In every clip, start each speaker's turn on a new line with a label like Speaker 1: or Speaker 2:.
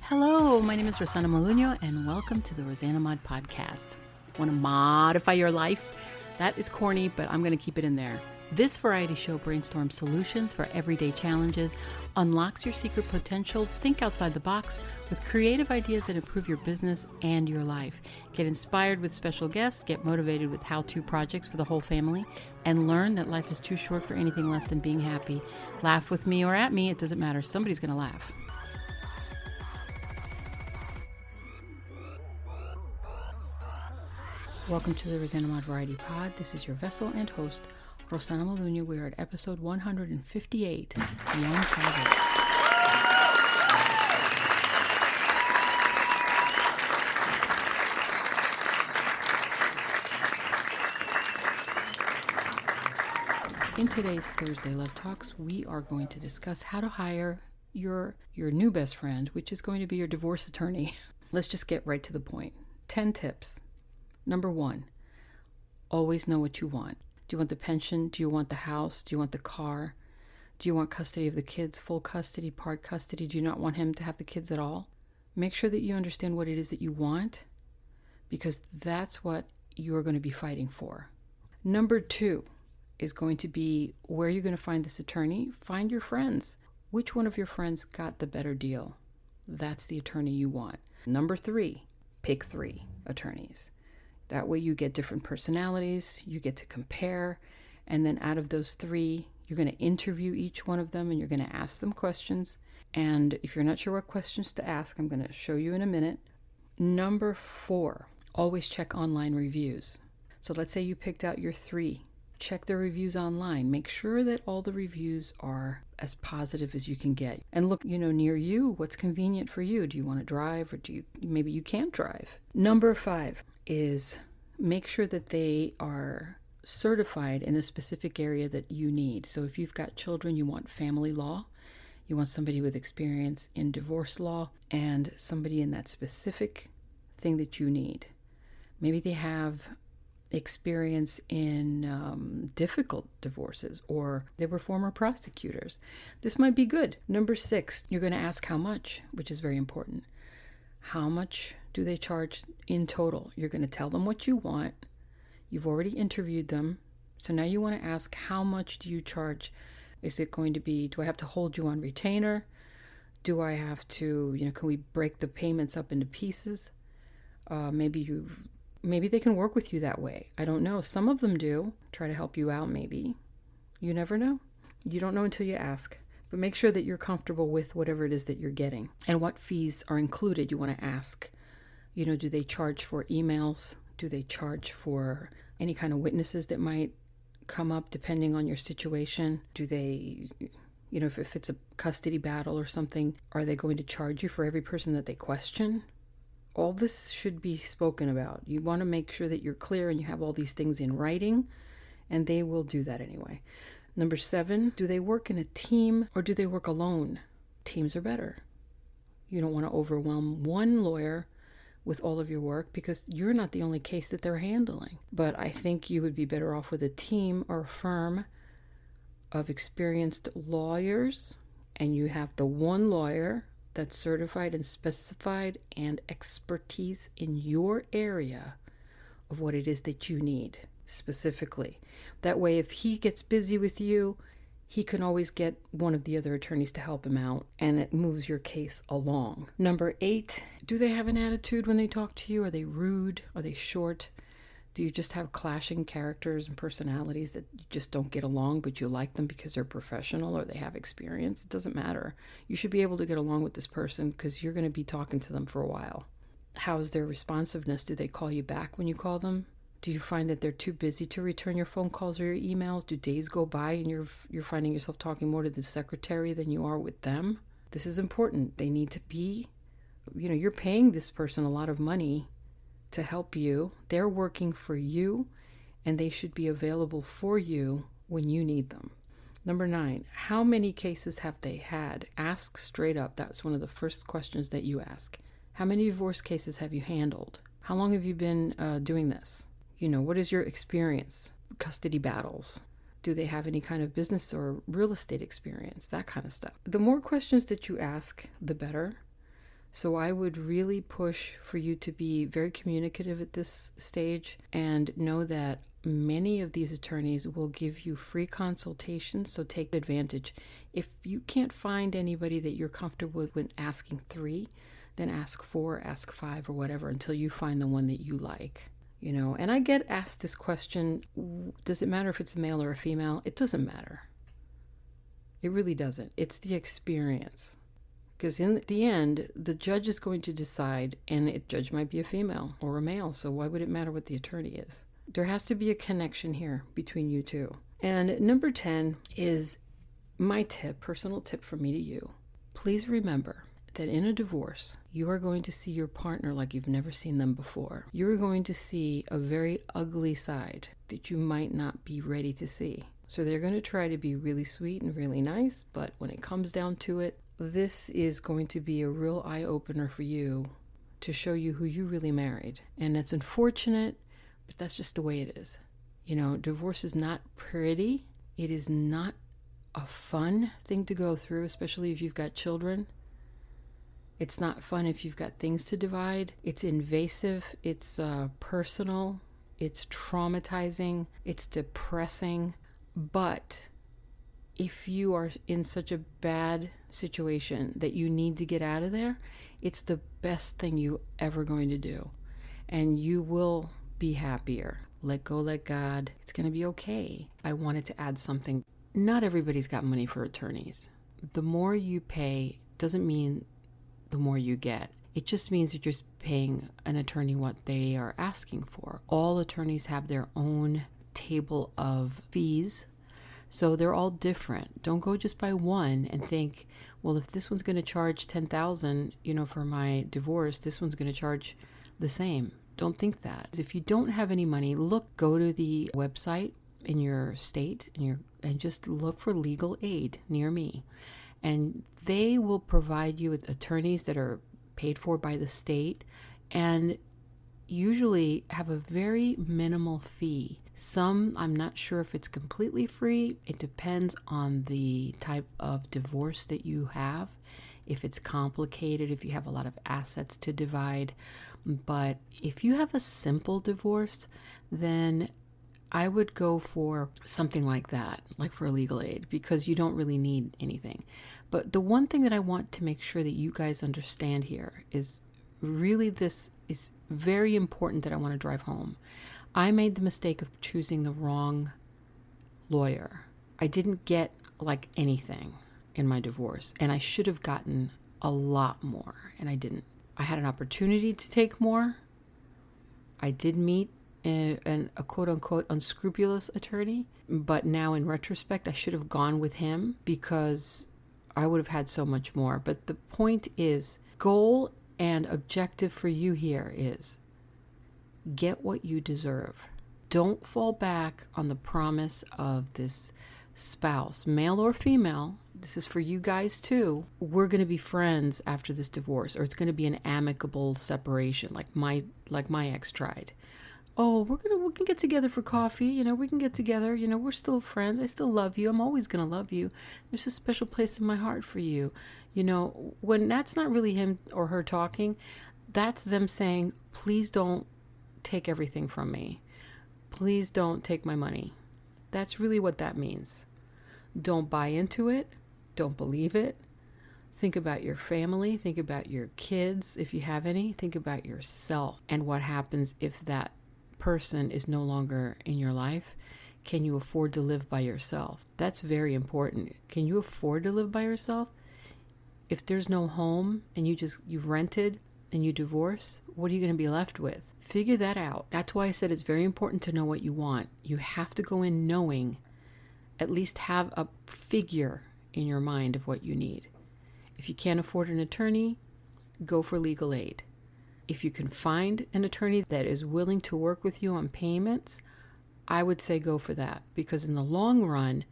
Speaker 1: Hello, my name is Rosanamod, and welcome to the rosanamod podcast. Want to modify your life? That is corny, but I'm going to keep it in there. This variety show brainstorms solutions for everyday challenges, unlocks your secret potential, think outside the box with creative ideas that improve your business and your life. Get inspired with special guests, get motivated with how-to projects for the whole family, and learn that life is too short for anything less than being happy. Laugh with me or at me, it doesn't matter. Somebody's going to laugh. Welcome to the rosanamod Variety Pod. This is your vessel and host, Rosanamod. We are at episode 158, Young Travel. In today's Thursday Love Talks, we are going to discuss how to hire your new best friend, which is going to be your divorce attorney. Let's just get right to the point. 10 tips. Number 1, always know what you want. Do you want the pension? Do you want the house? Do you want the car? Do you want custody of the kids, full custody, part custody? Do you not want him to have the kids at all? Make sure that you understand what it is that you want, because that's what you're going to be fighting for. Number 2 is going to be where you're going to find this attorney. Find your friends. Which one of your friends got the better deal? That's the attorney you want. Number 3, pick 3 attorneys. That way you get different personalities, you get to compare, and then out of those 3, you're going to interview each one of them and you're going to ask them questions. And if you're not sure what questions to ask, I'm going to show you in a minute. Number 4, always check online reviews. So let's say you picked out your 3. Check the reviews online. Make sure that all the reviews are as positive as you can get. And look, near you, what's convenient for you. Do you want to drive, or maybe you can't drive? Number 5 is make sure that they are certified in a specific area that you need. So if you've got children, you want family law. You want somebody with experience in divorce law and somebody in that specific thing that you need. Maybe they have experience in difficult divorces, or they were former prosecutors. This might be good. Number 6, you're going to ask how much, which is very important. How much do they charge in total? You're going to tell them what you want. You've already interviewed them. So now you want to ask, how much do you charge? Is it going to be, do I have to hold you on retainer? Do I have to, can we break the payments up into pieces? Maybe they can work with you that way. I don't know. Some of them do. Try to help you out, maybe. You never know. You don't know until you ask. But make sure that you're comfortable with whatever it is that you're getting. And what fees are included, you want to ask. Do they charge for emails? Do they charge for any kind of witnesses that might come up depending on your situation? Do they, if it's a custody battle or something, are they going to charge you for every person that they question? All this should be spoken about. You want to make sure that you're clear and you have all these things in writing, and they will do that anyway. Number 7, do they work in a team or do they work alone? Teams are better. You don't want to overwhelm one lawyer with all of your work because you're not the only case that they're handling. But I think you would be better off with a team or a firm of experienced lawyers, and you have the one lawyer that's certified and specified and expertise in your area of what it is that you need specifically. That way, if he gets busy with you, he can always get one of the other attorneys to help him out, and it moves your case along. Number 8, do they have an attitude when they talk to you? Are they rude? Are they short? Do you just have clashing characters and personalities that you just don't get along, but you like them because they're professional or they have experience? It doesn't matter. You should be able to get along with this person because you're going to be talking to them for a while. How's their responsiveness? Do they call you back when you call them? Do you find that they're too busy to return your phone calls or your emails? Do days go by and you're finding yourself talking more to the secretary than you are with them? This is important. They need to be, you're paying this person a lot of money to help you. They're working for you, and they should be available for you when you need them. Number 9, how many cases have they had? Ask straight up. That's one of the first questions that you ask. How many divorce cases have you handled? How long have you been doing this? What is your experience? Custody battles. Do they have any kind of business or real estate experience? That kind of stuff. The more questions that you ask, the better. So I would really push for you to be very communicative at this stage and know that many of these attorneys will give you free consultations, so take advantage. If you can't find anybody that you're comfortable with when asking 3, then ask 4, ask 5, or whatever until you find the one that you like. And I get asked this question, does it matter if it's a male or a female? It doesn't matter. It really doesn't. It's the experience. Because in the end, the judge is going to decide, and the judge might be a female or a male, so why would it matter what the attorney is? There has to be a connection here between you two. And number 10 is my tip, personal tip from me to you. Please remember that in a divorce, you are going to see your partner like you've never seen them before. You're going to see a very ugly side that you might not be ready to see. So they're going to try to be really sweet and really nice, but when it comes down to it, this is going to be a real eye-opener for you to show you who you really married. And it's unfortunate, but that's just the way it is. Divorce is not pretty. It is not a fun thing to go through, especially if you've got children. It's not fun if you've got things to divide. It's invasive. It's personal. It's traumatizing. It's depressing. But if you are in such a bad situation that you need to get out of there, it's the best thing you're ever going to do. And you will be happier. Let go, let God. It's going to be okay. I wanted to add something. Not everybody's got money for attorneys. The more you pay doesn't mean the more you get. It just means that you're just paying an attorney what they are asking for. All attorneys have their own table of fees, so they're all different. Don't go just by one and think, well, if this one's going to charge $10,000, for my divorce, this one's going to charge the same. Don't think that. If you don't have any money, go to the website in your state and just look for legal aid near me. And they will provide you with attorneys that are paid for by the state and usually have a very minimal fee. Some, I'm not sure if it's completely free. It depends on the type of divorce that you have. If it's complicated, if you have a lot of assets to divide. But if you have a simple divorce, then I would go for something like that, like for legal aid, because you don't really need anything. But the one thing that I want to make sure that you guys understand here is really this is very important that I want to drive home. I made the mistake of choosing the wrong lawyer. I didn't get like anything in my divorce, and I should have gotten a lot more, and I didn't. I had an opportunity to take more. I did meet a quote-unquote unscrupulous attorney, but now in retrospect, I should have gone with him because I would have had so much more. But the point is, goal and objective for you here is get what you deserve. Don't fall back on the promise of this spouse, male or female. This is for you guys too. We're going to be friends after this divorce, or it's going to be an amicable separation like my ex tried. Oh, we can get together for coffee. We can get together. We're still friends. I still love you. I'm always going to love you. There's a special place in my heart for you. When that's not really him or her talking, that's them saying, please don't take everything from me. Please don't take my money. That's really what that means. Don't buy into it. Don't believe it. Think about your family. Think about your kids, if you have any. Think about yourself and what happens if that person is no longer in your life. Can you afford to live by yourself? That's very important. Can you afford to live by yourself? If there's no home and you've rented and you divorce, what are you going to be left with? Figure that out. That's why I said it's very important to know what you want. You have to go in knowing, at least have a figure in your mind of what you need. If you can't afford an attorney, go for legal aid. If you can find an attorney that is willing to work with you on payments, I would say go for that, because in the long run,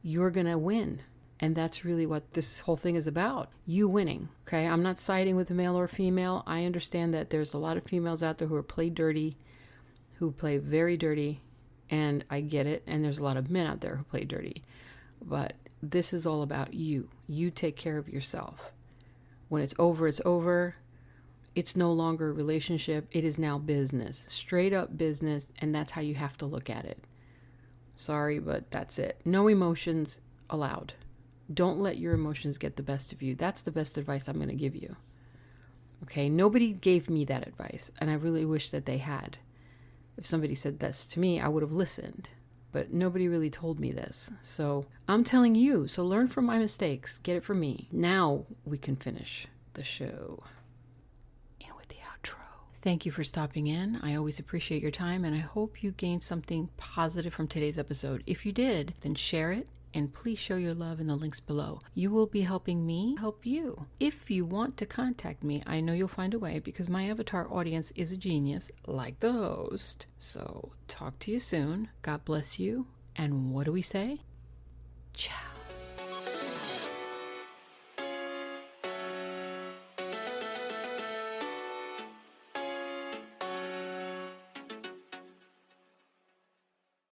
Speaker 1: you're going to win. And that's really what this whole thing is about. You winning. Okay. I'm not siding with a male or female. I understand that there's a lot of females out there who play dirty, who play very dirty, and I get it. And there's a lot of men out there who play dirty. But this is all about you. You take care of yourself. When it's over, it's over. It's no longer a relationship. It is now business, straight up business. And that's how you have to look at it. Sorry, but that's it. No emotions allowed. Don't let your emotions get the best of you. That's the best advice I'm going to give you. Okay, nobody gave me that advice, and I really wish that they had. If somebody said this to me, I would have listened, but nobody really told me this. So I'm telling you, so learn from my mistakes, get it from me. Now we can finish the show. And with the outro. Thank you for stopping in. I always appreciate your time, and I hope you gained something positive from today's episode. If you did, then share it. And please show your love in the links below. You will be helping me help you. If you want to contact me, I know you'll find a way because my avatar audience is a genius, like the host. So talk to you soon. God bless you. And what do we say? Ciao.